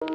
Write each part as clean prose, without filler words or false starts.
Hello,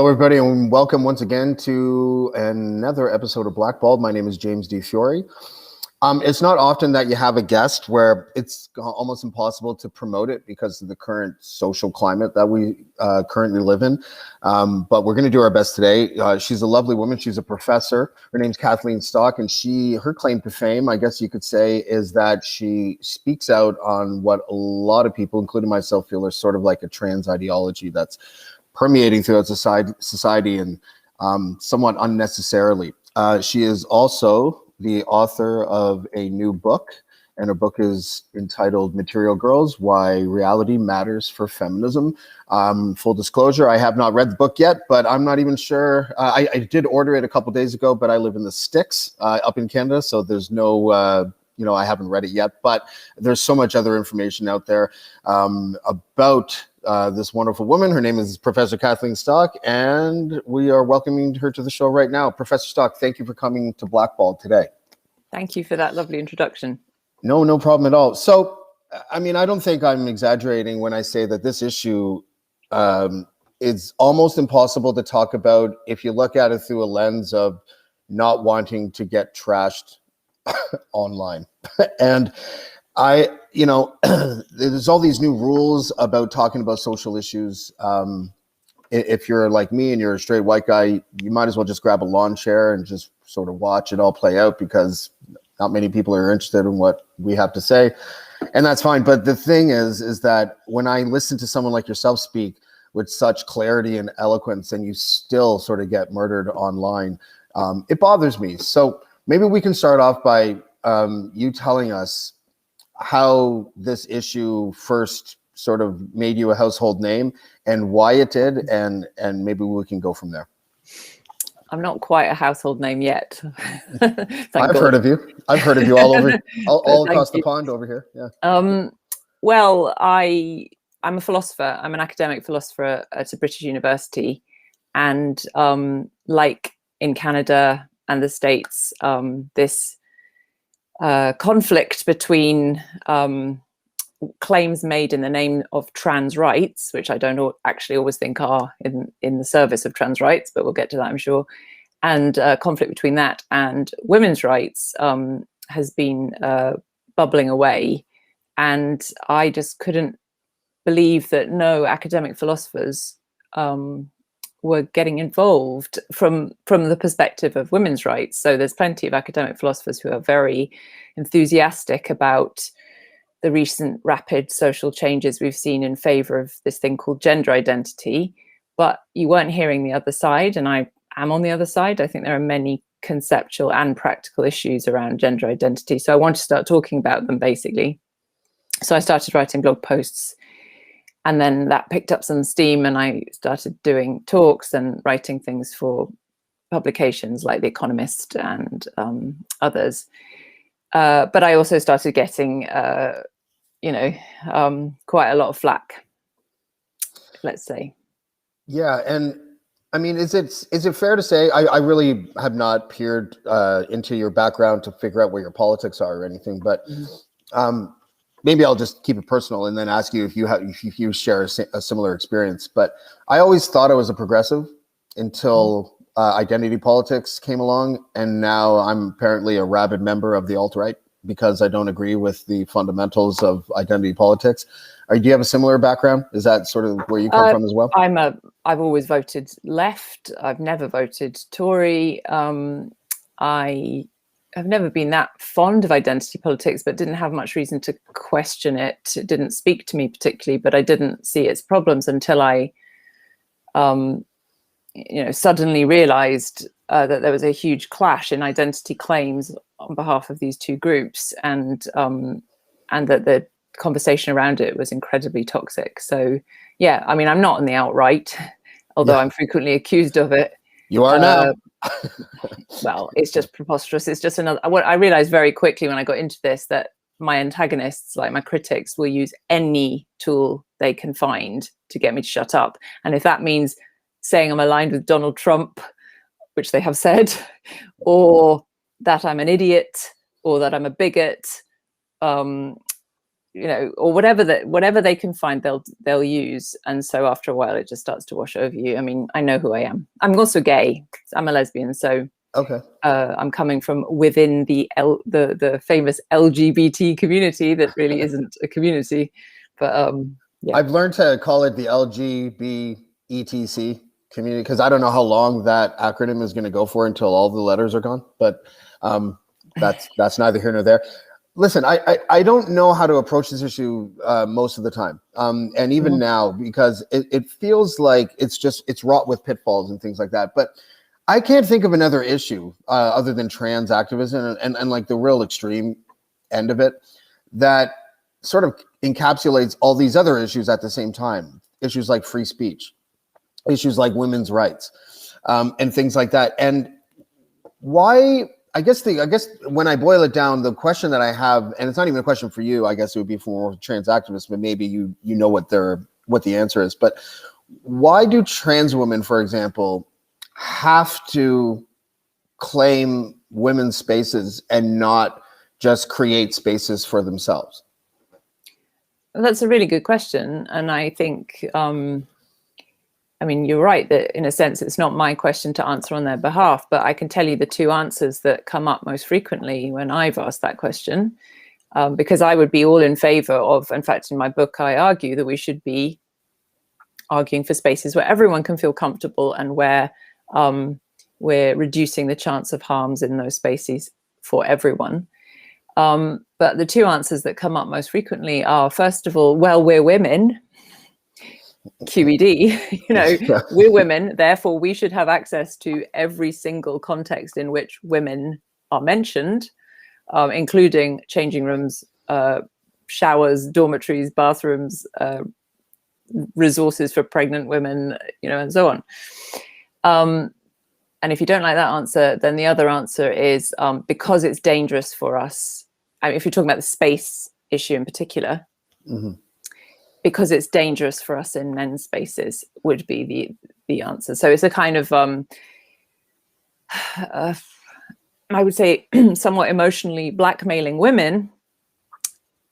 everybody, and welcome once again to another episode of Blackballed. My name is James D. Fiore. It's not often that you have a guest where it's almost impossible to promote it because of the current social climate that we currently live in. But we're going to do our best today. She's a lovely woman. She's a professor. Her name's Kathleen Stock, and her claim to fame, I guess you could say, is that she speaks out on what a lot of people, including myself, feel are sort of like a trans ideology that's permeating throughout society and somewhat unnecessarily. She is also the author of a new book, and her book is entitled Material Girls, Why Reality Matters for Feminism. Full disclosure, I have not read the book yet, but I'm not even sure. I did order it a couple days ago, but I live in the sticks up in Canada, so there's no, I haven't read it yet, but there's so much other information out there about this wonderful woman. Her name is Professor Kathleen Stock, and we are welcoming her to the show right now. Professor Stock, thank you for coming to Blackballed today. Thank you for that lovely introduction. No problem at all. So, I mean, I don't think I'm exaggerating when I say that this issue is almost impossible to talk about if you look at it through a lens of not wanting to get trashed online. And there's all these new rules about talking about social issues. If you're like me and you're a straight white guy, you might as well just grab a lawn chair and just sort of watch it all play out, because not many people are interested in what we have to say. And that's fine. But the thing is that when I listen to someone like yourself speak with such clarity and eloquence, and you still sort of get murdered online, it bothers me. So maybe we can start off by you telling us how this issue first sort of made you a household name and why it did, and maybe we can go from there. I'm not quite a household name yet. I've heard of you. I've heard of you all over, all across the pond over here. Yeah. Well, I'm a philosopher. I'm an academic philosopher at a British university, and like in Canada and the States, this conflict between claims made in the name of trans rights, which I don't actually always think are in the service of trans rights, but we'll get to that, I'm sure, and conflict between that and women's rights has been bubbling away. And I just couldn't believe that no academic philosophers were getting involved from the perspective of women's rights. So there's plenty of academic philosophers who are very enthusiastic about the recent rapid social changes we've seen in favor of this thing called gender identity, but you weren't hearing the other side, and I am on the other side. I think there are many conceptual and practical issues around gender identity, so I want to start talking about them, basically. So I started writing blog posts, and then that picked up some steam, and I started doing talks and writing things for publications like The Economist and others. But I also started getting, quite a lot of flack, let's say. Yeah, and I mean, is it fair to say, I really have not peered into your background to figure out what your politics are or anything, but maybe I'll just keep it personal and then ask you if you share a similar experience. But I always thought I was a progressive until identity politics came along, and now I'm apparently a rabid member of the alt-right because I don't agree with the fundamentals of identity politics. Do you have a similar background? Is that sort of where you come from as well? I've always voted left. I've never voted Tory. I I've never been that fond of identity politics, but didn't have much reason to question it. It didn't speak to me particularly, but I didn't see its problems until I, suddenly realized that there was a huge clash in identity claims on behalf of these two groups, and that the conversation around it was incredibly toxic. So, yeah, I mean, I'm not on the outright, although I'm frequently accused of it. You are now. Well, it's just preposterous. It's just another. What I realized very quickly when I got into this, that my antagonists, like my critics, will use any tool they can find to get me to shut up. And if that means saying I'm aligned with Donald Trump, which they have said, or that I'm an idiot, or that I'm a bigot, or whatever they can find, they'll use. And so after a while, it just starts to wash over you. I mean, I know who I am. I'm also gay. I'm a lesbian. So okay, I'm coming from within the famous LGBT community that really isn't a community. But yeah, I've learned to call it the LGBTC community because I don't know how long that acronym is going to go for until all the letters are gone. But that's neither here nor there. Listen, I don't know how to approach this issue most of the time, and even now, because it feels like it's wrought with pitfalls and things like that. But I can't think of another issue other than trans activism and like the real extreme end of it that sort of encapsulates all these other issues at the same time. Issues like free speech, issues like women's rights, and things like that. And why? I guess when I boil it down, the question that I have, and it's not even a question for you, I guess it would be for trans activists, but maybe you know what the answer is. But why do trans women, for example, have to claim women's spaces and not just create spaces for themselves? That's a really good question. And I think, I mean, you're right that in a sense, it's not my question to answer on their behalf, but I can tell you the two answers that come up most frequently when I've asked that question, because I would be all in favor of, in fact, in my book, I argue that we should be arguing for spaces where everyone can feel comfortable and where we're reducing the chance of harms in those spaces for everyone. But the two answers that come up most frequently are, first of all, well, we're women. QED, we're women, therefore we should have access to every single context in which women are mentioned, including changing rooms, showers, dormitories, bathrooms, resources for pregnant women, and so on. And if you don't like that answer, then the other answer is because it's dangerous for us. I mean, if you're talking about the space issue in particular, because it's dangerous for us in men's spaces would be the answer. So it's a kind of, I would say, somewhat emotionally blackmailing women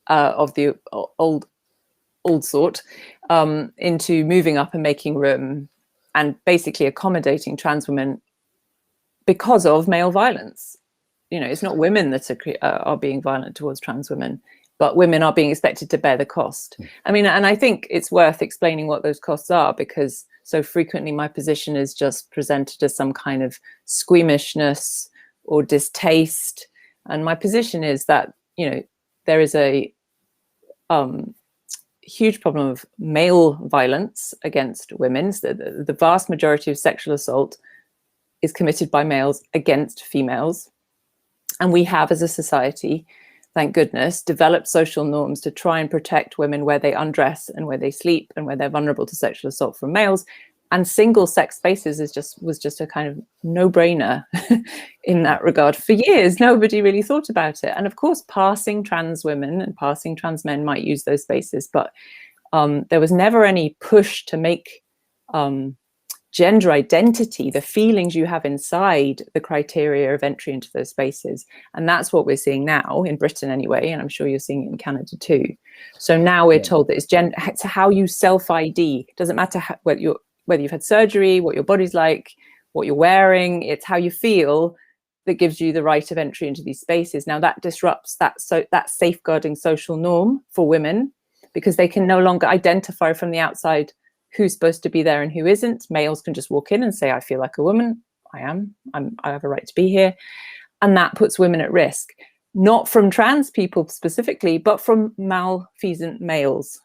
of the old sort into moving up and making room and basically accommodating trans women because of male violence. It's not women that are being violent towards trans women, but women are being expected to bear the cost. I mean, and I think it's worth explaining what those costs are, because so frequently my position is just presented as some kind of squeamishness or distaste. And my position is that, there is a huge problem of male violence against women. So the vast majority of sexual assault is committed by males against females. And we have, as a society, thank goodness, developed social norms to try and protect women where they undress and where they sleep and where they're vulnerable to sexual assault from males. And single sex spaces was just a kind of no-brainer in that regard. For years, nobody really thought about it. And of course, passing trans women and passing trans men might use those spaces, but there was never any push to make gender identity, the feelings you have inside, the criteria of entry into those spaces. And that's what we're seeing now in Britain anyway, and I'm sure you're seeing it in Canada too. So now we're told that it's how you self-ID. It doesn't matter whether you've had surgery, what your body's like, what you're wearing, it's how you feel that gives you the right of entry into these spaces. Now that disrupts that safeguarding social norm for women, because they can no longer identify from the outside who's supposed to be there and who isn't. Males can just walk in and say, I feel like a woman. I have a right to be here. and that puts women at risk, not from trans people specifically, but from malfeasant males.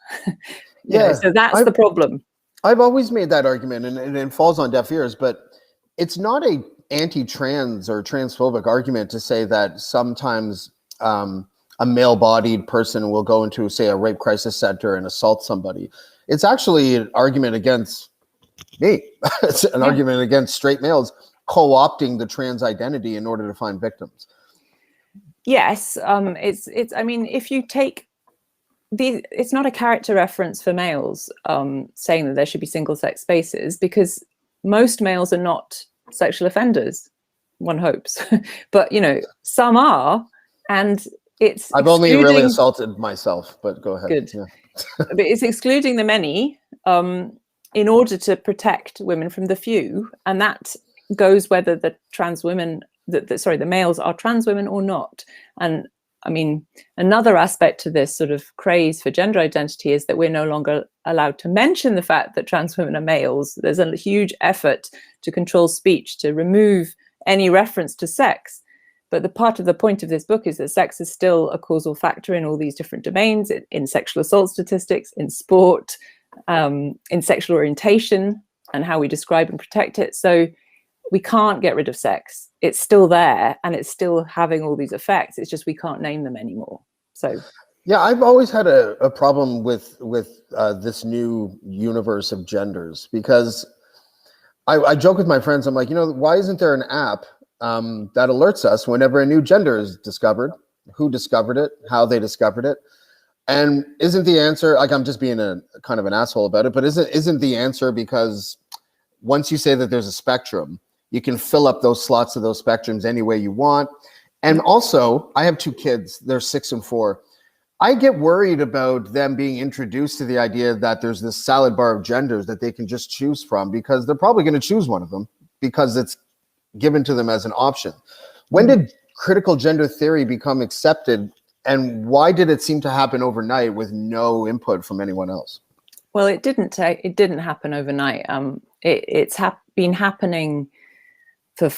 So that's the problem. I've always made that argument, and it falls on deaf ears, but it's not a anti-trans or transphobic argument to say that sometimes a male-bodied person will go into, say, a rape crisis center and assault somebody. It's actually an argument against me. It's an argument against straight males co-opting the trans identity in order to find victims. Yes, it's. I mean, if you take it's not a character reference for males saying that there should be single-sex spaces, because most males are not sexual offenders. One hopes, but some are, and it's. I've only really assaulted myself, but go ahead. Good. Yeah. But it's excluding the many in order to protect women from the few, and that goes whether the trans women, the males are trans women or not. And I mean, another aspect to this sort of craze for gender identity is that we're no longer allowed to mention the fact that trans women are males. There's a huge effort to control speech, to remove any reference to sex. But the part of the point of this book is that sex is still a causal factor in all these different domains, in sexual assault statistics, in sport, in sexual orientation, and how we describe and protect it. So we can't get rid of sex. It's still there, and it's still having all these effects. It's just we can't name them anymore. So, yeah, I've always had a problem with this new universe of genders, because I joke with my friends. I'm like, why isn't there an app that alerts us whenever a new gender is discovered, who discovered it, how they discovered it? And isn't the answer, like, I'm just being a kind of an asshole about it, but isn't the answer because once you say that there's a spectrum, you can fill up those slots of those spectrums any way you want. And also, I have 2 kids. They're 6 and 4. I get worried about them being introduced to the idea that there's this salad bar of genders that they can just choose from, because they're probably going to choose one of them because it's given to them as an option. When did critical gender theory become accepted, and why did it seem to happen overnight with no input from anyone else? Well, it didn't happen overnight. It's been happening for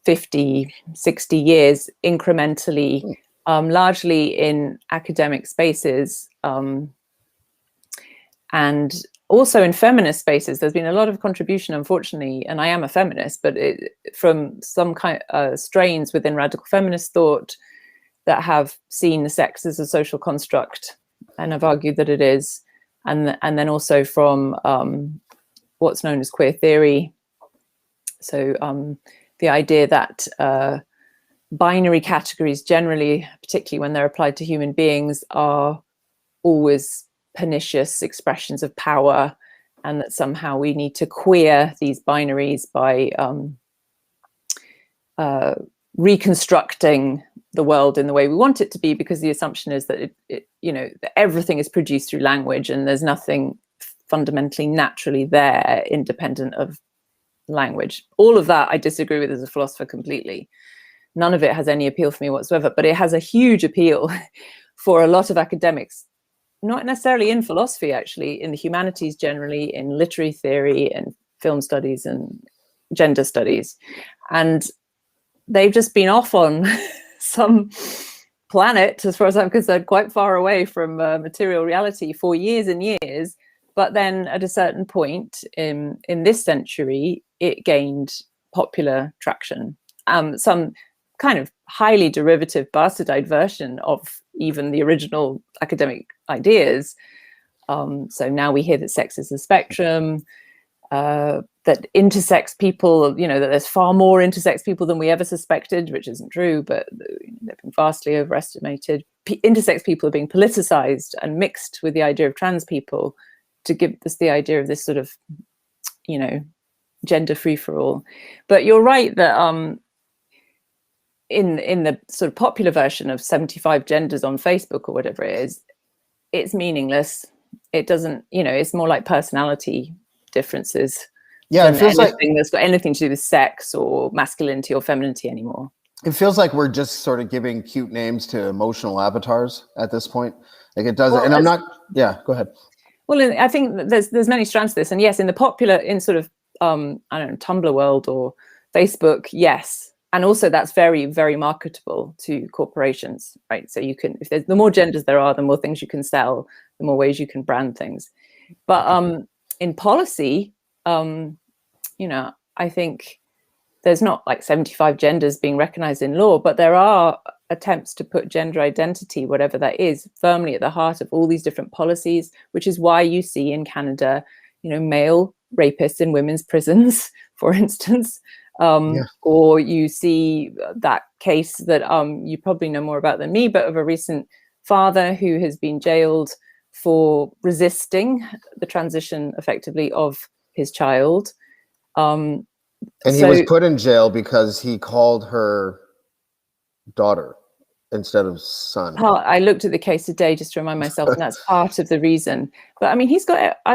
50, 60 years incrementally, largely in academic spaces, and also in feminist spaces. There's been a lot of contribution, unfortunately, and I am a feminist, but from some kind of strains within radical feminist thought that have seen the sex as a social construct and have argued that it is, and then also from what's known as queer theory. So the idea that binary categories generally, particularly when they're applied to human beings, are always pernicious expressions of power, and that somehow we need to queer these binaries by reconstructing the world in the way we want it to be, because the assumption is that that everything is produced through language, and there's nothing fundamentally naturally there independent of language. All of that I disagree with as a philosopher completely. None of it has any appeal for me whatsoever, but it has a huge appeal for a lot of academics, not necessarily in philosophy, actually, in the humanities generally, in literary theory and film studies and gender studies. And they've just been off on some planet, as far as I'm concerned, quite far away from material reality for years and years. But then at a certain point in this century, it gained popular traction. Some kind of highly derivative, bastardized version of even the original academic ideas. So now we hear that sex is a spectrum, that intersex people, that there's far more intersex people than we ever suspected, which isn't true, but they've been vastly overestimated. Intersex people are being politicized and mixed with the idea of trans people to give us the idea of this sort of, gender free-for-all. But you're right that in the sort of popular version of 75 genders on Facebook or whatever it is, it's meaningless. It doesn't, it's more like personality differences. Yeah, it feels anything that's got anything to do with sex or masculinity or femininity anymore. It feels like we're just sort of giving cute names to emotional avatars at this point. Like it doesn't, and I'm not. Yeah, go ahead. Well, I think there's many strands to this, and yes, in the popular, in sort of I don't know, Tumblr world or Facebook, yes, and also that's very, very marketable to corporations, right? So you can, if there's the more genders there are, the more things you can sell, the more ways you can brand things. But in policy, I think there's not like 75 genders being recognized in law, but there are attempts to put gender identity, whatever that is, firmly at the heart of all these different policies, which is why you see in Canada, male rapists in women's prisons, for instance, or you see that case that you probably know more about than me, but of a recent father who has been jailed for resisting the transition effectively of his child. And he was put in jail because he called her daughter instead of son. I looked at the case today just to remind myself, and that's part of the reason. But I mean,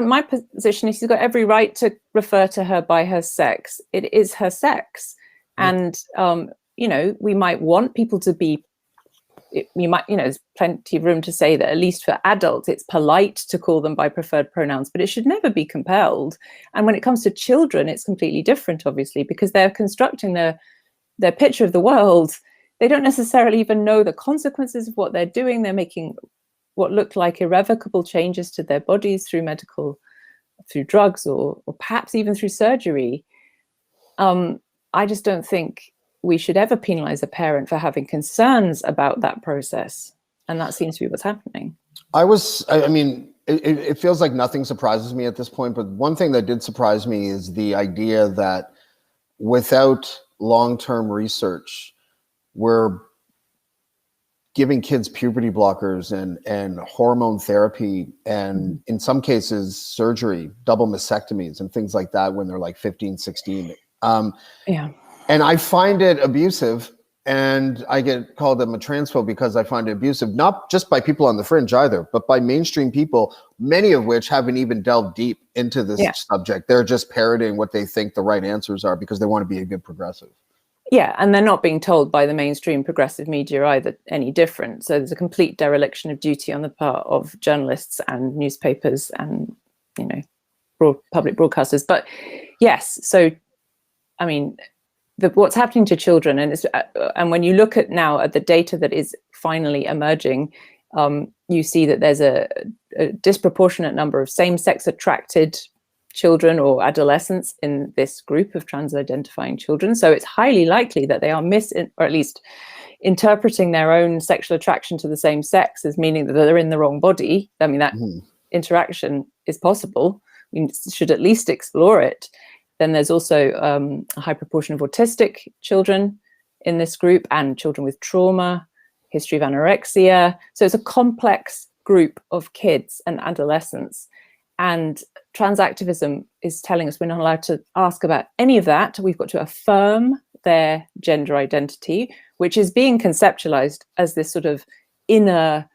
my position is he's got every right to refer to her by her sex. It is her sex. And, we might want people to be, there's plenty of room to say that at least for adults, it's polite to call them by preferred pronouns, but it should never be compelled. And when it comes to children, it's completely different, obviously, because they're constructing their picture of the world. They don't necessarily even know the consequences of what they're doing. They're making what look like irrevocable changes to their bodies through drugs, or perhaps even through surgery. I just don't think we should ever penalize a parent for having concerns about that process. And that seems to be what's happening. It feels like nothing surprises me at this point, but one thing that did surprise me is the idea that without long-term research, we're giving kids puberty blockers and hormone therapy, and in some cases surgery, double mastectomies and things like that when they're like 15, 16. And I find it abusive, and I get called a transphobe because I find it abusive, not just by people on the fringe either, but by mainstream people, many of which haven't even delved deep into this subject. They're just parroting what they think the right answers are because they want to be a good progressive. Yeah, and they're not being told by the mainstream progressive media either any different. So there's a complete dereliction of duty on the part of journalists and newspapers and, public broadcasters. But yes, so, I mean, what's happening to children, and when you look at the data that is finally emerging, you see that there's a disproportionate number of same-sex attracted children or adolescents in this group of trans-identifying children. So it's highly likely that they are or at least interpreting their own sexual attraction to the same sex as meaning that they're in the wrong body. I mean, that interaction is possible. We should at least explore it. Then there's also a high proportion of autistic children in this group, and children with trauma, history of anorexia. So it's a complex group of kids and adolescents. And trans activism is telling us we're not allowed to ask about any of that. We've got to affirm their gender identity, which is being conceptualized as this sort of inner,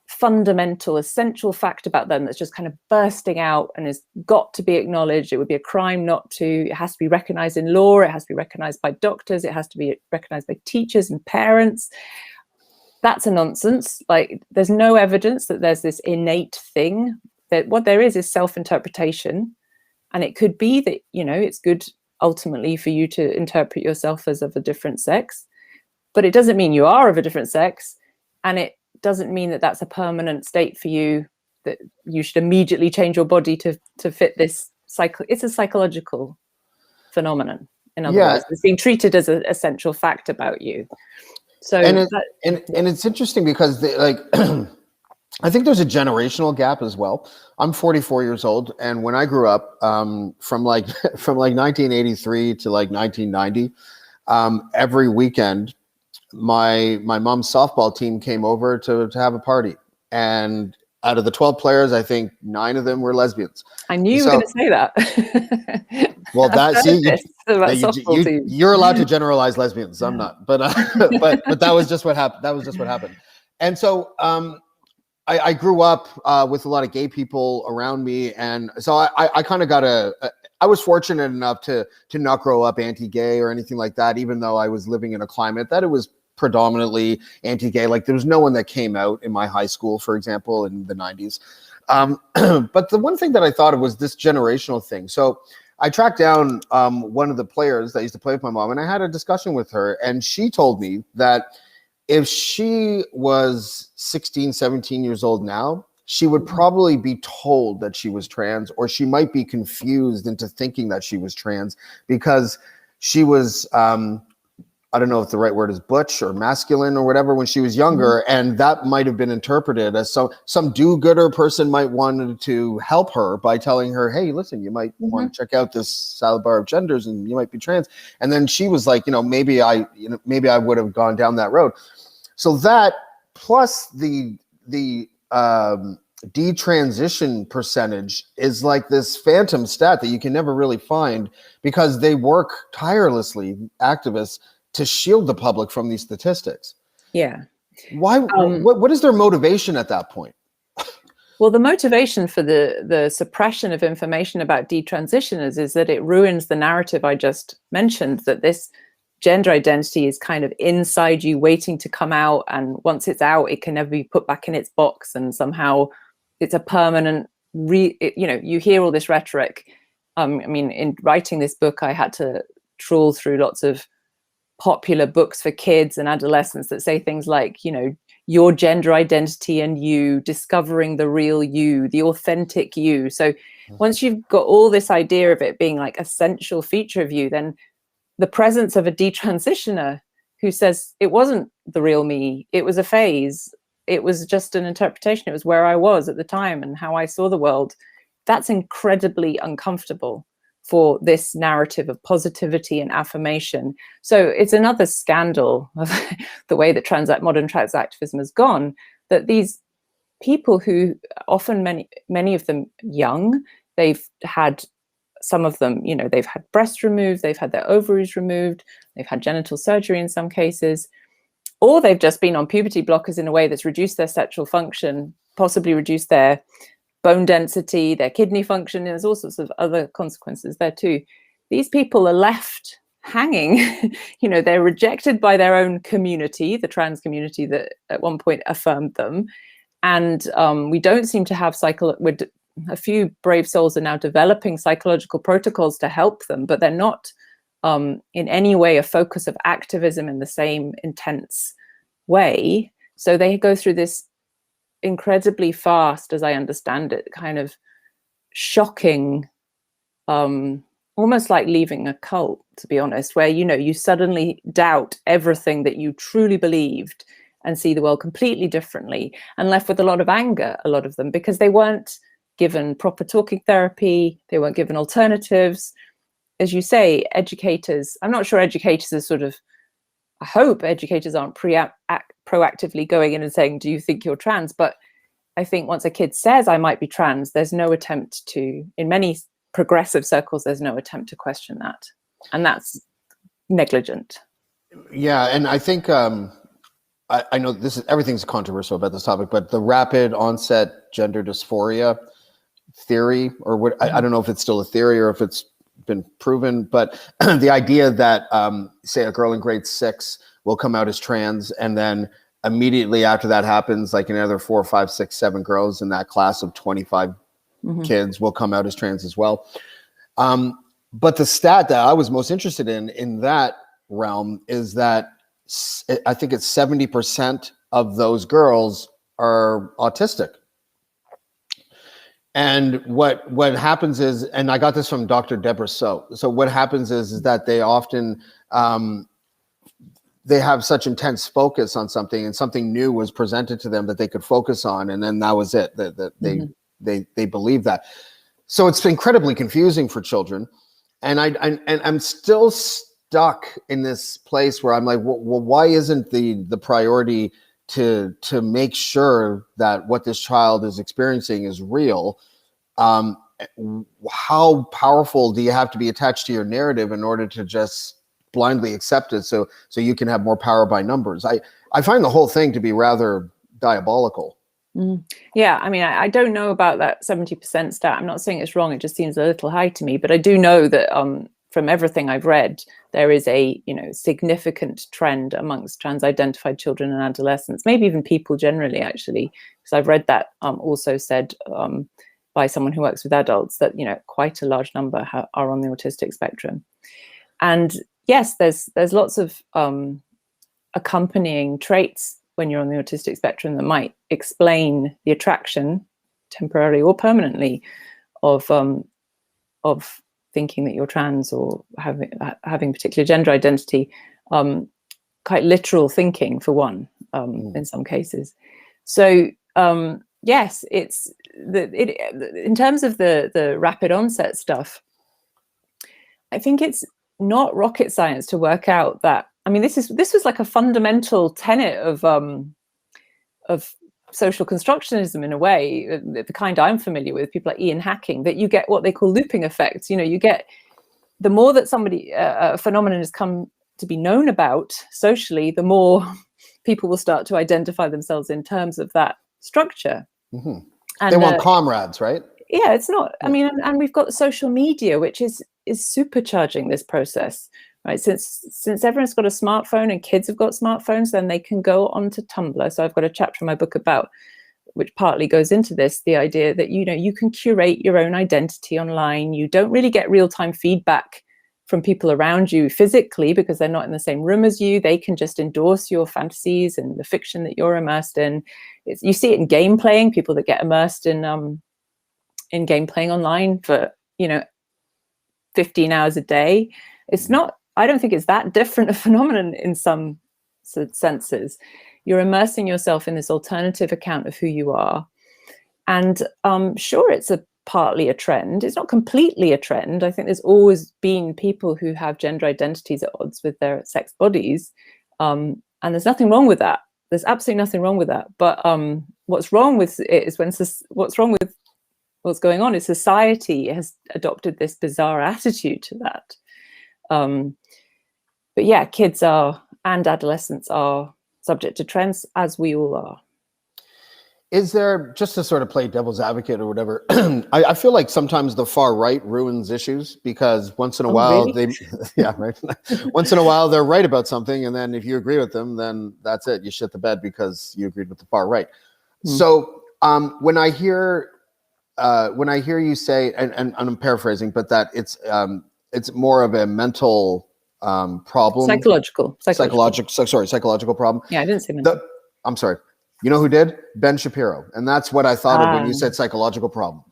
fundamental, essential fact about them that's just kind of bursting out and has got to be acknowledged. It would be a crime not to. It has to be recognized in law. It has to be recognized by doctors. It has to be recognized by teachers and parents. That's a nonsense. Like, there's no evidence that there's this innate thing. That what there is self-interpretation, and it could be that it's good ultimately for you to interpret yourself as of a different sex, but it doesn't mean you are of a different sex, and it doesn't mean that that's a permanent state for you, that you should immediately change your body to fit this cycle. It's a psychological phenomenon. In other words, it's being treated as an essential fact about you. So and it's interesting because I think there's a generational gap as well. I'm 44 years old, and when I grew up, from 1983 to 1990, every weekend, my mom's softball team came over to have a party, and out of the 12 players, I think 9 of them were lesbians. I knew you were going to say that. Well, you're allowed to generalize lesbians. I'm not, but that was just what happened. And so I grew up with a lot of gay people around me, and so I kind of got I was fortunate enough to not grow up anti-gay or anything like that, even though I was living in a climate that it was predominantly anti-gay. Like, there was no one that came out in my high school, for example, in the 90s. But the one thing that I thought of was this generational thing. So I tracked down one of the players that used to play with my mom, and I had a discussion with her, and she told me that if she was 16, 17 years old now, she would probably be told that she was trans, or she might be confused into thinking that she was trans because she was, I don't know if the right word is butch or masculine or whatever when she was younger. And that might have been interpreted as some do-gooder person might want to help her by telling her, hey, listen, you might want to check out this salad bar of genders and you might be trans. And then she was like, maybe I would have gone down that road. So that plus the detransition percentage is like this phantom stat that you can never really find because they work tirelessly, activists, to shield the public from these statistics. Yeah. Why? What is their motivation at that point? Well, the motivation for the suppression of information about detransitioners is that it ruins the narrative I just mentioned, that this gender identity is kind of inside you waiting to come out, and once it's out it can never be put back in its box, and somehow it's a permanent you hear all this rhetoric. I mean, in writing this book I had to trawl through lots of popular books for kids and adolescents that say things like, your gender identity and you, discovering the real you, the authentic you. So once you've got all this idea of it being like an essential feature of you, then the presence of a detransitioner who says it wasn't the real me, it was a phase, it was just an interpretation, it was where I was at the time and how I saw the world, that's incredibly uncomfortable for this narrative of positivity and affirmation. So it's another scandal of the way that modern trans activism has gone, that these people who often, many of them young, they've had, some of them, they've had breasts removed, they've had their ovaries removed, they've had genital surgery in some cases, or they've just been on puberty blockers in a way that's reduced their sexual function, possibly reduced their bone density, their kidney function. There's all sorts of other consequences there too. These people are left hanging. They're rejected by their own community, the trans community that at one point affirmed them. And we don't seem to have a few brave souls are now developing psychological protocols to help them, but they're not in any way a focus of activism in the same intense way. So they go through this incredibly fast, as I understand it, kind of shocking, almost like leaving a cult, to be honest, where you suddenly doubt everything that you truly believed and see the world completely differently, and left with a lot of anger, a lot of them, because they weren't given proper talking therapy, they weren't given alternatives. As you say, educators, I'm not sure educators are sort of, I hope educators aren't proactively going in and saying, do you think you're trans? But I think once a kid says I might be trans, there's no attempt to, in many progressive circles, there's no attempt to question that. And that's negligent. Yeah, and I think, I know everything's controversial about this topic, but the rapid onset gender dysphoria theory, or what, I don't know if it's still a theory or if it's been proven, but the idea that say a girl in grade 6 will come out as trans, and then immediately after that happens, like another 4, 5, 6, 7 girls in that class of 25 kids will come out as trans as well. But the stat that I was most interested in that realm is that I think it's 70% of those girls are autistic. And what happens is, and I got this from Dr. Deborah So what happens is that they often, they have such intense focus on something, and something new was presented to them that they could focus on, and then that was it, that they believe that. So it's incredibly confusing for children. And I'm still stuck in this place where I'm like, well, why isn't the priority to make sure that what this child is experiencing is real? How powerful do you have to be attached to your narrative in order to just blindly accept it so you can have more power by numbers? I find the whole thing to be rather diabolical. Yeah, I mean, I don't know about that 70% stat. I'm not saying it's wrong. It just seems a little high to me. But I do know that from everything I've read, there is a significant trend amongst trans-identified children and adolescents, maybe even people generally, actually, because I've read that also said by someone who works with adults, that quite a large number are on the autistic spectrum. And yes, there's lots of accompanying traits when you're on the autistic spectrum that might explain the attraction, temporarily or permanently, of thinking that you're trans or having particular gender identity. Quite literal thinking, for one, in some cases. So yes, it's in terms of the rapid onset stuff, I think it's not rocket science to work out that. I mean, this was like a fundamental tenet of social constructionism, in a way, the kind I'm familiar with, people like Ian Hacking, that you get what they call looping effects. You get, the more that a phenomenon has come to be known about socially, the more people will start to identify themselves in terms of that structure. Mm-hmm. And they want comrades, right? Yeah, it's not. I mean, and we've got social media, which is supercharging this process, right? Since everyone's got a smartphone and kids have got smartphones, then they can go onto Tumblr. So I've got a chapter in my book about, which partly goes into this, the idea that you can curate your own identity online. You don't really get real-time feedback from people around you physically because they're not in the same room as you. They can just endorse your fantasies and the fiction that you're immersed in. You see it in game playing, people that get immersed in game playing online for 15 hours a day. It's not, I don't think it's that different a phenomenon in some senses. You're immersing yourself in this alternative account of who you are. And sure, it's partly a trend. It's not completely a trend. I think there's always been people who have gender identities at odds with their sex bodies. And there's nothing wrong with that. There's absolutely nothing wrong with that. But what's wrong with it is what's going on is society has adopted this bizarre attitude to that. But yeah, kids are, and adolescents are, subject to trends, as we all are. Is there, just to sort of play devil's advocate or whatever, I feel like sometimes the far right ruins issues, because once in a while really? Yeah, right. Once in a while they're right about something, and then if you agree with them, then that's it. You shit the bed because you agreed with the far right. So when I hear you say, and I'm paraphrasing, but that it's more of a mental problem, psychological problem. Yeah, I didn't say mental. I'm sorry. You know who did? Ben Shapiro. And that's what I thought of when you said psychological problem.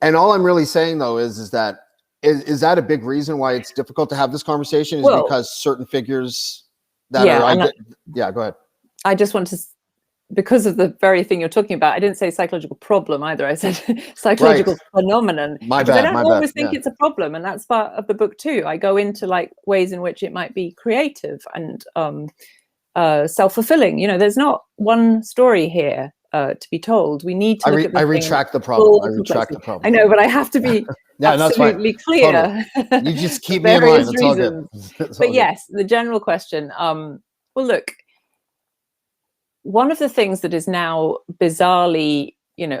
And all I'm really saying, though, is that a big reason why it's difficult to have this conversation, is because certain figures that go ahead. I just want to, because of the very thing you're talking about, I didn't say psychological problem either. I said psychological phenomenon. My bad. I don't always think it's a problem. And that's part of the book too. I go into like ways in which it might be creative and self-fulfilling. There's not one story here to be told. We need to look at the retract the problem. I know, but I have to be absolutely clear. Totally. You just keep me in line. It's all good. But yes, the general question. Well, look, one of the things that is now bizarrely,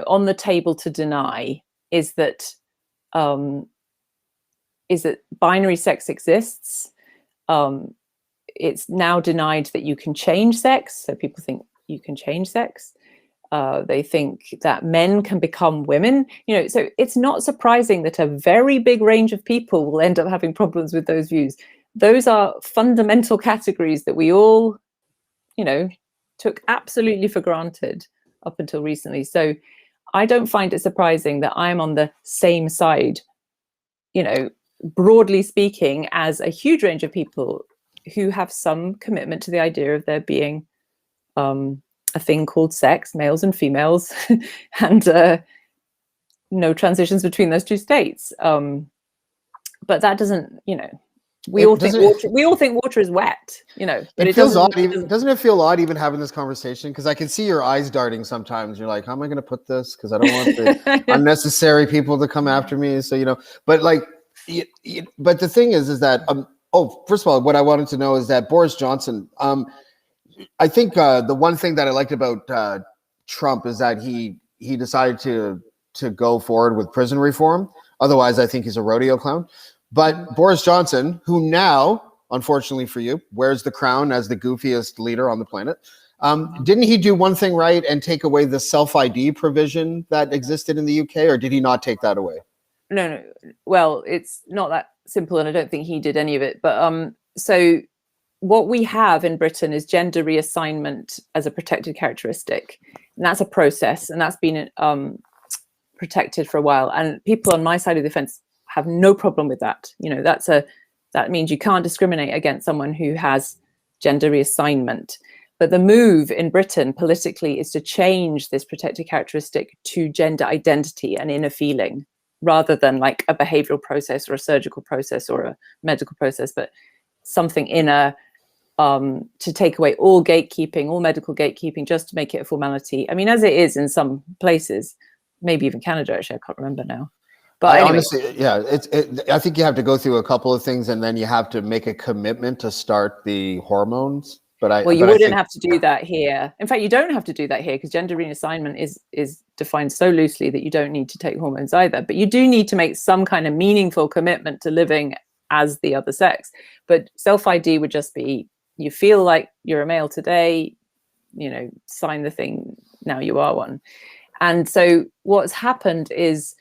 on the table to deny is that binary sex exists. It's now denied that you can change sex. So people think you can change sex. They think that men can become women. So it's not surprising that a very big range of people will end up having problems with those views. Those are fundamental categories that we all, took absolutely for granted up until recently. So I don't find it surprising that I'm on the same side, broadly speaking, as a huge range of people who have some commitment to the idea of there being a thing called sex, males and females, and no transitions between those two states. But that doesn't, we all think water is wet, but it feels odd. Doesn't it feel odd even having this conversation? Because I can see your eyes darting sometimes. You're like, how am I going to put this? Because I don't want the unnecessary people to come after me. So, but like, but the thing is that, first of all, what I wanted to know is that Boris Johnson, I think the one thing that I liked about Trump is that he decided to go forward with prison reform. Otherwise, I think he's a rodeo clown. But Boris Johnson, who now, unfortunately for you, wears the crown as the goofiest leader on the planet, Didn't he do one thing right and take away the self-ID provision that existed in the UK, or did he not take that away? No. Well, it's not that simple, and I don't think he did any of it. But so what we have in Britain is gender reassignment as a protected characteristic, and that's a process, and that's been protected for a while. And people on my side of the fence have no problem with that. You know, that means you can't discriminate against someone who has gender reassignment. But the move in Britain politically is to change this protected characteristic to gender identity and inner feeling, rather than like a behavioral process or a surgical process or a medical process, but something inner, to take away all gatekeeping, all medical gatekeeping, just to make it a formality. I mean, as it is in some places, maybe even Canada, actually, I can't remember now. But anyway. Honestly, yeah, I think you have to go through a couple of things, and then you have to make a commitment to start the hormones. Well, you wouldn't have to do that here. In fact, you don't have to do that here, because gender reassignment is defined so loosely that you don't need to take hormones either. But you do need to make some kind of meaningful commitment to living as the other sex. But self-ID would just be, you feel like you're a male today, you know, sign the thing, now you are one. And so what's happened is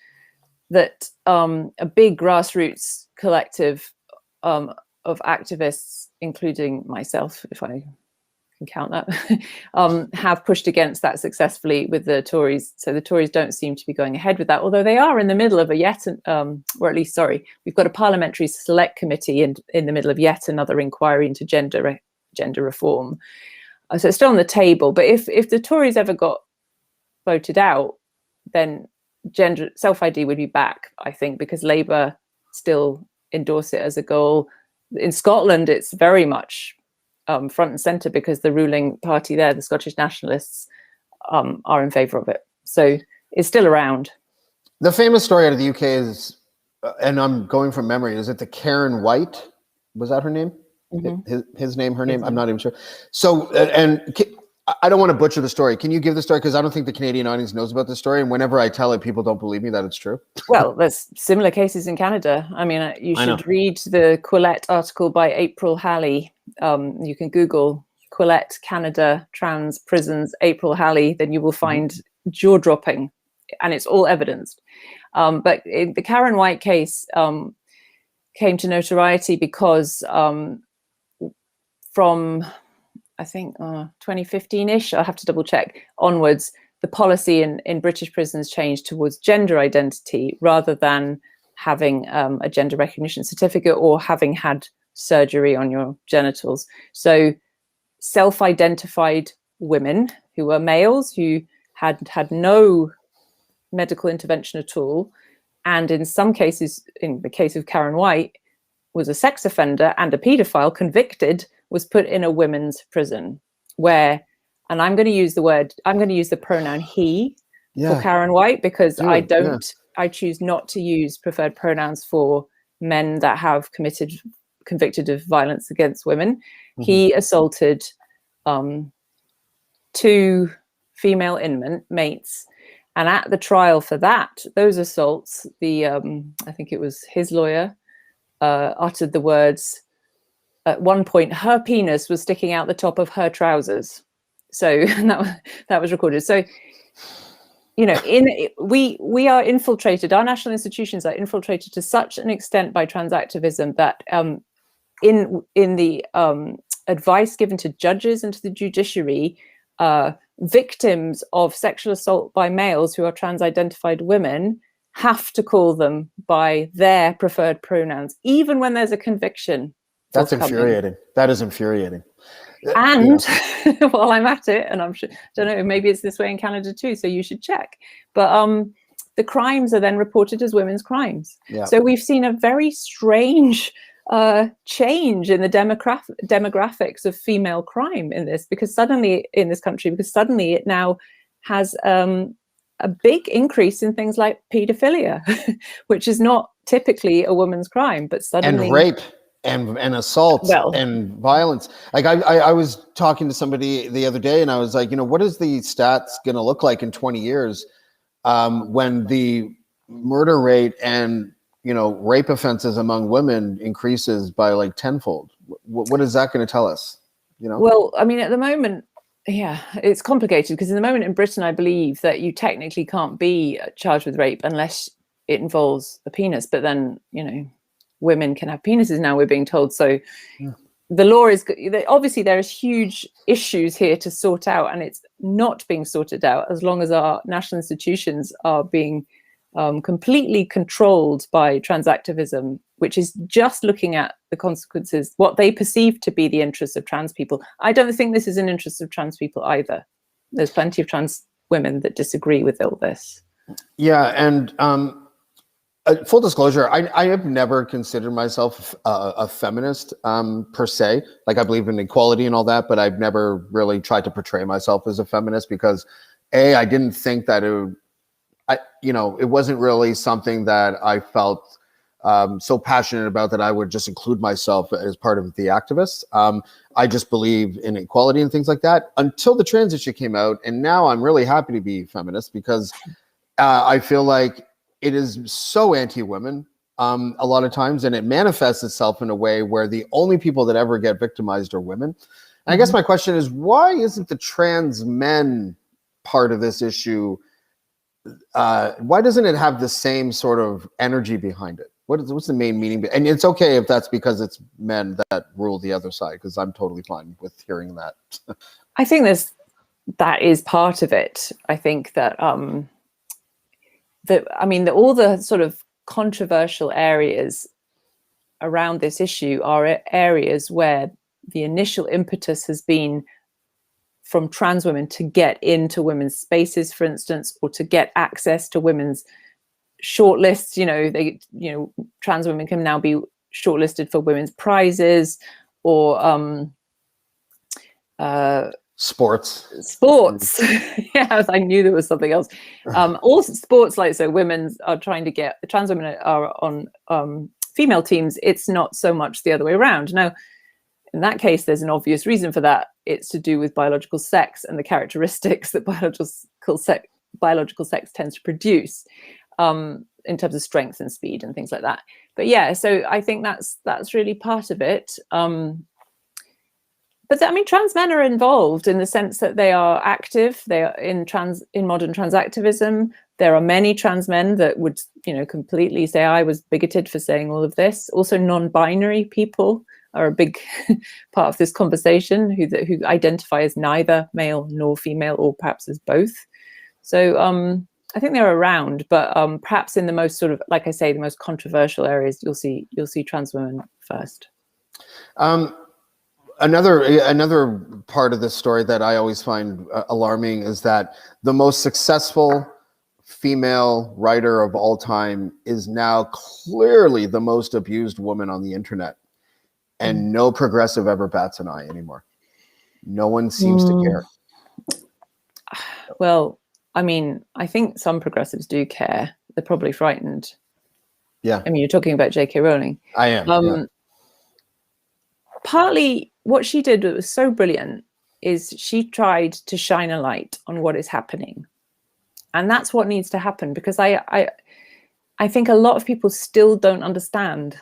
that a big grassroots collective of activists, including myself, if I can count that, have pushed against that successfully with the Tories. So the Tories don't seem to be going ahead with that, although they are in the middle of we've got a parliamentary select committee in the middle of yet another inquiry into gender reform. So it's still on the table. But if the Tories ever got voted out, then gender self-ID would be back, I think, because Labour still endorse it as a goal. In Scotland, it's very much front and centre, because the ruling party there, the Scottish Nationalists, are in favour of it. So it's still around. The famous story out of the UK is, and I'm going from memory, is it the Karen White? Was that her name? Mm-hmm. His name, her name? I'm not even sure. So, and I don't want to butcher the story. Can you give the story? Because I don't think the Canadian audience knows about the story. And whenever I tell it, people don't believe me that it's true. Well, there's similar cases in Canada. I mean, you should read the Quillette article by April Halley. You can Google Quillette Canada trans prisons April Halley, then you will find jaw-dropping, and it's all evidenced. But the Karen White case came to notoriety because from, I think, 2015-ish, I'll have to double check, onwards, the policy in British prisons changed towards gender identity rather than having a gender recognition certificate or having had surgery on your genitals. So self-identified women who were males, who had no medical intervention at all, and in some cases, in the case of Karen White, was a sex offender and a paedophile, convicted, was put in a women's prison where, and I'm going to use the pronoun he for Karen White, because I choose not to use preferred pronouns for men that have convicted of violence against women. Mm-hmm. He assaulted 2 female inmates, and at the trial for those assaults, I think it was his lawyer uttered the words, at one point, her penis was sticking out the top of her trousers. So that was recorded. So, you know, we are infiltrated. Our national institutions are infiltrated to such an extent by trans activism that in the advice given to judges and to the judiciary, victims of sexual assault by males who are trans-identified women have to call them by their preferred pronouns, even when there's a conviction. That's infuriating. That is infuriating. And while I'm at it, and I'm sure, don't know, maybe it's this way in Canada too, so you should check. But the crimes are then reported as women's crimes. Yeah. So we've seen a very strange change in the demographics of female crime in this country, because suddenly it now has a big increase in things like paedophilia, which is not typically a woman's crime, but suddenly, and rape and assault and violence. Like I was talking to somebody the other day, and I was like, you know, what is the stats going to look like in 20 years when the murder rate and, you know, rape offenses among women increases by like tenfold? What is that going to tell us? You know? Well, I mean, at the moment, Yeah, it's complicated because in the moment in Britain, I believe that you technically can't be charged with rape unless it involves a penis. But then, women can have penises now, we're being told. So Yeah. the law is obviously there is huge issues here to sort out, and it's not being sorted out as long as our national institutions are being completely controlled by trans activism, which is just looking at the consequences, what they perceive to be the interests of trans people. I don't think this is an interest of trans people either. There's plenty of trans women that disagree with all this. Yeah, and full disclosure, I have never considered myself a feminist per se. Like, I believe in equality and all that, but I've never really tried to portray myself as a feminist because, I didn't think that it wasn't really something that I felt so passionate about that I would just include myself as part of the activists. I just believe in equality and things like that until the trans issue came out. And now I'm really happy to be feminist because I feel like it is so anti-women a lot of times, and it manifests itself in a way where the only people that ever get victimized are women. And I guess my question is, why isn't the trans men part of this issue? Why doesn't it have the same sort of energy behind it? What's the main meaning? And it's okay if that's because it's men that rule the other side, because I'm totally fine with hearing that. I think that is part of it. I think that all the sort of controversial areas around this issue are areas where the initial impetus has been from trans women to get into women's spaces, for instance, or to get access to women's shortlists. Trans women can now be shortlisted for women's prizes or sports. Yeah, I knew there was something else. Also sports, like, so women are trying to get, the trans women are on female teams. It's not so much the other way around. Now, in that case, there's an obvious reason for that. It's to do with biological sex and the characteristics that biological sex tends to produce in terms of strength and speed and things like that. But yeah, so I think that's really part of it. But trans men are involved in the sense that they are active. They are in modern trans activism. There are many trans men that would, completely say I was bigoted for saying all of this. Also, non-binary people are a big part of this conversation, who identify as neither male nor female, or perhaps as both. So I think they're around, but perhaps in the most sort of, like I say, the most controversial areas, you'll see trans women first. Another part of this story that I always find alarming is that the most successful female writer of all time is now clearly the most abused woman on the internet. And no progressive ever bats an eye anymore. No one seems to care. Well, I think some progressives do care. They're probably frightened. Yeah. You're talking about J.K. Rowling. I am. Partly what she did that was so brilliant is she tried to shine a light on what is happening. And that's what needs to happen, because I think a lot of people still don't understand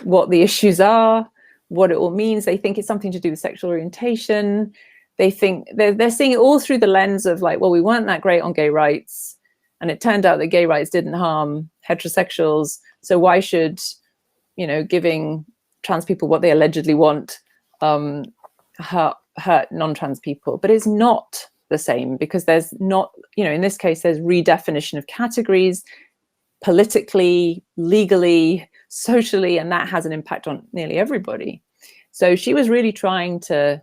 what the issues are, what it all means. They think it's something to do with sexual orientation. They think they're seeing it all through the lens of, like, well, we weren't that great on gay rights, and it turned out that gay rights didn't harm heterosexuals. So why should, giving trans people what they allegedly want hurt non-trans people? But it's not the same, because there's not, in this case, there's redefinition of categories politically, legally, socially, and that has an impact on nearly everybody. So she was really trying to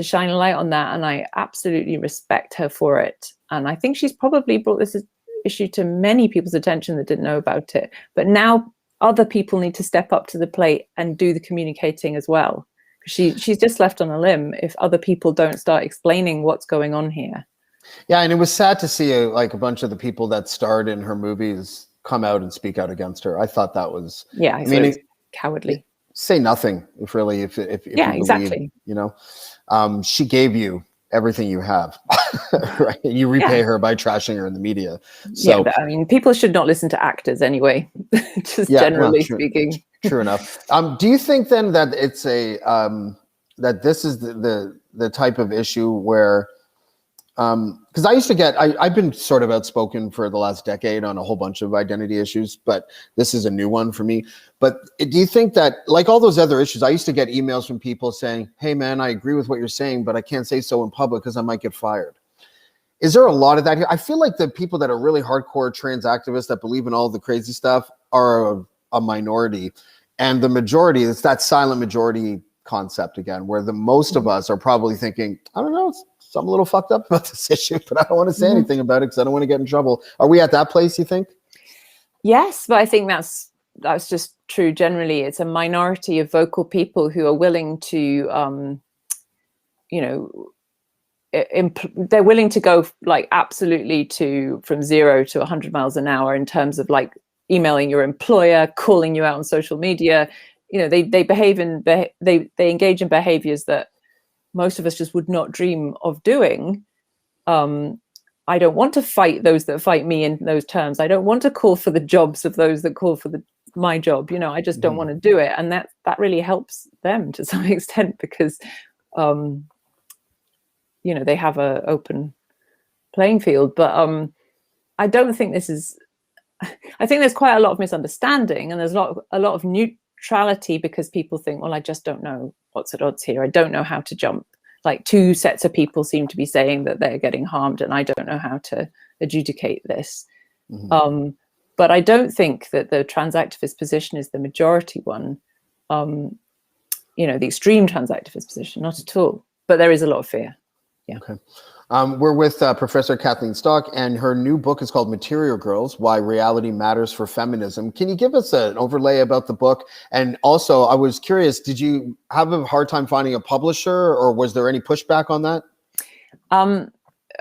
shine a light on that, and I absolutely respect her for it. And I think she's probably brought this issue to many people's attention that didn't know about it. But now other people need to step up to the plate and do the communicating as well. She's just left on a limb if other people don't start explaining what's going on here. Yeah, and it was sad to see a bunch of the people that starred in her movies come out and speak out against her. I thought that was, I mean, it was cowardly. Say nothing if you believe, exactly. She gave you everything you have, right? You repay her by trashing her in the media. So people should not listen to actors anyway, just generally speaking. True enough. Do you think then that it's that this is the type of issue where, because I used to get, I've been sort of outspoken for the last decade on a whole bunch of identity issues, but this is a new one for me. But do you think that, like all those other issues, I used to get emails from people saying, hey man, I agree with what you're saying, but I can't say so in public because I might get fired. Is there a lot of that here? I feel like the people that are really hardcore trans activists that believe in all the crazy stuff are a minority. And the majority, it's that silent majority concept again, where the most of us are probably thinking, I don't know, I'm a little fucked up about this issue, but I don't want to say anything about it because I don't want to get in trouble. Are we at that place, you think? Yes, but I think that's just true generally. It's a minority of vocal people who are willing to, they're willing to go like absolutely from 0 to 100 miles an hour in terms of like emailing your employer, calling you out on social media. They engage in behaviors that most of us just would not dream of doing. I don't want to fight those that fight me in those terms. I don't want to call for the jobs of those that call for my job. I just don't want to do it. And that really helps them to some extent because, they have an open playing field. But I don't think this is, I think there's quite a lot of misunderstanding and there's a lot of neutrality because people think, well, I just don't know what's at odds here. I don't know how to jump. Like two sets of people seem to be saying that they're getting harmed and I don't know how to adjudicate this. But I don't think that the trans activist position is the majority one. The extreme trans activist position, not at all. But there is a lot of fear. Yeah. Okay. We're with Professor Kathleen Stock, and her new book is called Material Girls, Why Reality Matters for Feminism. Can you give us an overlay about the book? And also, I was curious, did you have a hard time finding a publisher, or was there any pushback on that?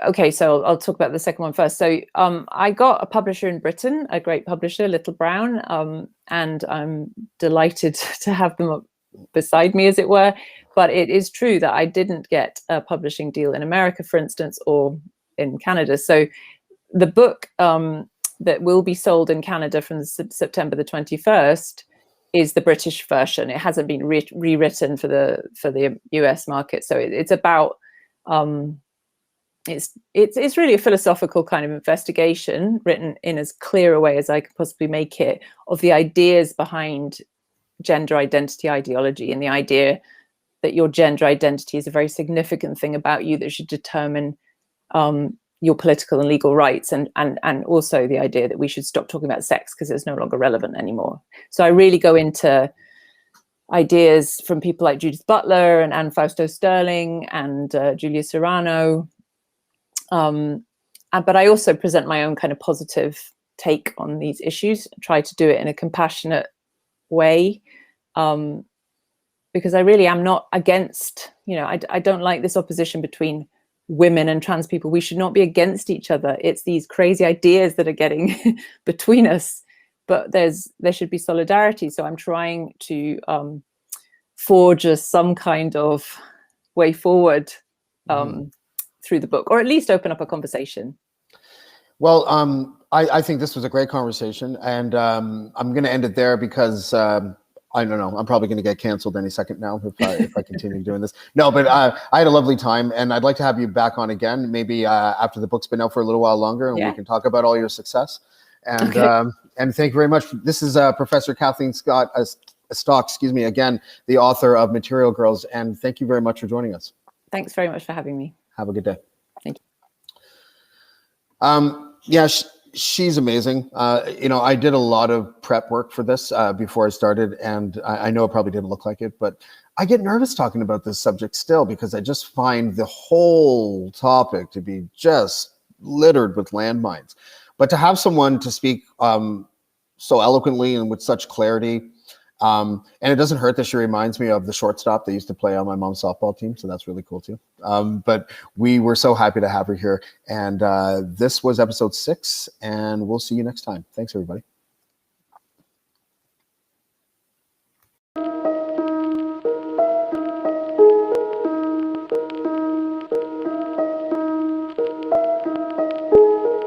Okay, so I'll talk about the second one first. So I got a publisher in Britain, a great publisher, Little Brown, and I'm delighted to have them up beside me, as it were. But it is true that I didn't get a publishing deal in America, for instance, or in Canada. So the book that will be sold in Canada from September the 21st is the British version. It hasn't been rewritten for the US market. So it's about it's really a philosophical kind of investigation written in as clear a way as I could possibly make it of the ideas behind gender identity ideology and the idea that your gender identity is a very significant thing about you that should determine your political and legal rights, and also the idea that we should stop talking about sex because it's no longer relevant anymore. So I really go into ideas from people like Judith Butler and Anne Fausto Sterling and Julia Serrano. But I also present my own kind of positive take on these issues, try to do it in a compassionate way. Because I really am not against, I don't like this opposition between women and trans people. We should not be against each other. It's these crazy ideas that are getting between us, but there should be solidarity. So I'm trying to forge some kind of way forward through the book, or at least open up a conversation. Well, I think this was a great conversation, and I'm going to end it there because I don't know. I'm probably going to get canceled any second now if I continue doing this. No, but I had a lovely time, and I'd like to have you back on again, maybe after the book's been out for a little while longer, and we can talk about all your success. And and thank you very much. This is Professor Kathleen Stock, again, the author of Material Girls, and thank you very much for joining us. Thanks very much for having me. Have a good day. Thank you. Yeah. She's amazing. I did a lot of prep work for this before I started, and I know it probably didn't look like it, but I get nervous talking about this subject still because I just find the whole topic to be just littered with landmines. But to have someone to speak so eloquently and with such clarity, and it doesn't hurt that she reminds me of the shortstop that used to play on my mom's softball team, so that's really cool too. But we were so happy to have her here, and this was episode 6, and we'll see you next time. Thanks, everybody.